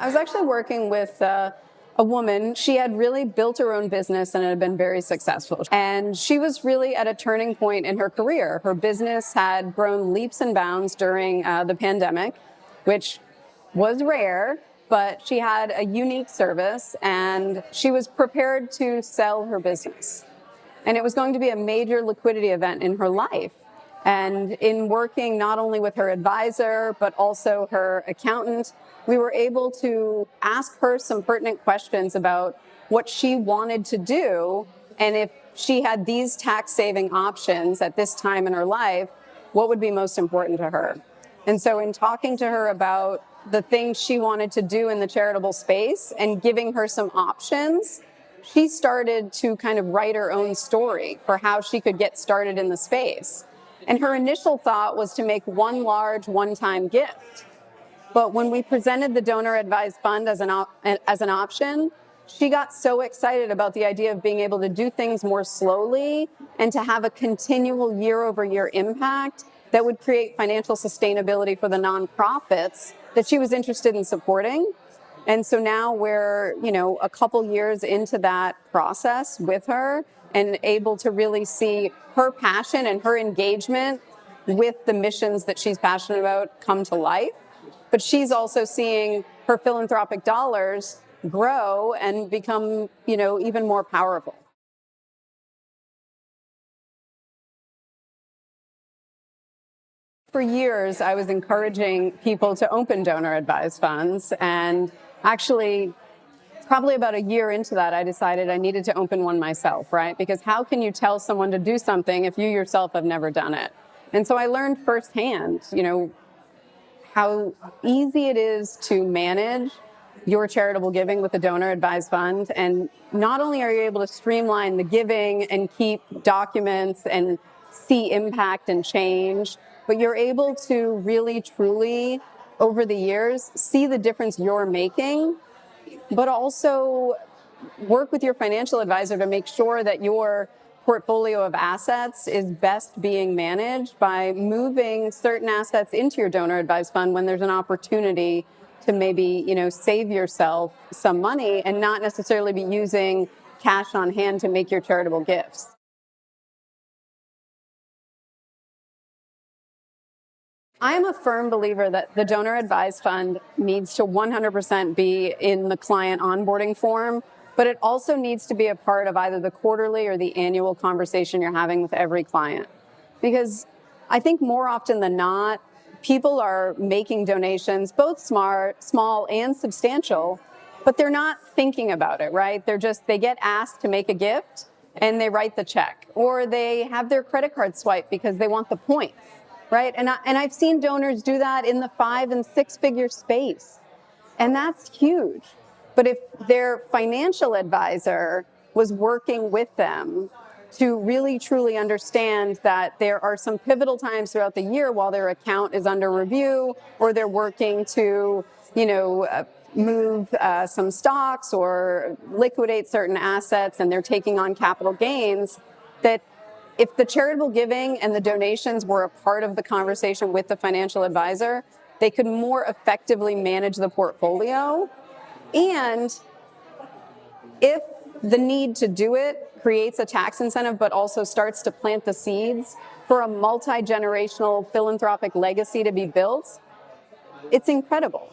I was actually working with a woman. She had really built her own business and it had been very successful. And she was really at a turning point in her career. Her business had grown leaps and bounds during the pandemic, which was rare, but she had a unique service and she was prepared to sell her business. And it was going to be a major liquidity event in her life. And in working not only with her advisor, but also her accountant, we were able to ask her some pertinent questions about what she wanted to do. And if she had these tax-saving options at this time in her life, what would be most important to her? And so in talking to her about the things she wanted to do in the charitable space and giving her some options, she started to kind of write her own story for how she could get started in the space. And her initial thought was to make one large one-time gift. But when we presented the donor advised fund as an option, she got so excited about the idea of being able to do things more slowly and to have a continual year-over-year impact that would create financial sustainability for the nonprofits that she was interested in supporting. And so now we're, a couple years into that process with her and able to really see her passion and her engagement with the missions that she's passionate about come to life. But she's also seeing her philanthropic dollars grow and become, even more powerful. For years, I was encouraging people to open donor-advised funds, and actually, probably about a year into that, I decided I needed to open one myself, right? Because how can you tell someone to do something if you yourself have never done it? And so I learned firsthand, how easy it is to manage your charitable giving with a donor-advised fund. And not only are you able to streamline the giving and keep documents and see impact and change, but you're able to really, truly, over the years, see the difference you're making, but also work with your financial advisor to make sure that your portfolio of assets is best being managed by moving certain assets into your donor advised fund when there's an opportunity to maybe, save yourself some money and not necessarily be using cash on hand to make your charitable gifts. I am a firm believer that the donor advised fund needs to 100% be in the client onboarding form, but it also needs to be a part of either the quarterly or the annual conversation you're having with every client. Because I think more often than not, people are making donations, both small and substantial, but they're not thinking about it, right? They get asked to make a gift and they write the check, or they have their credit card swiped because they want the points. Right? And I've seen donors do that in the 5- and 6-figure space. And that's huge. But if their financial advisor was working with them to really, truly understand that there are some pivotal times throughout the year while their account is under review, or they're working to, move some stocks or liquidate certain assets and they're taking on capital gains, that if the charitable giving and the donations were a part of the conversation with the financial advisor, they could more effectively manage the portfolio. And if the need to do it creates a tax incentive, but also starts to plant the seeds for a multi-generational philanthropic legacy to be built, it's incredible.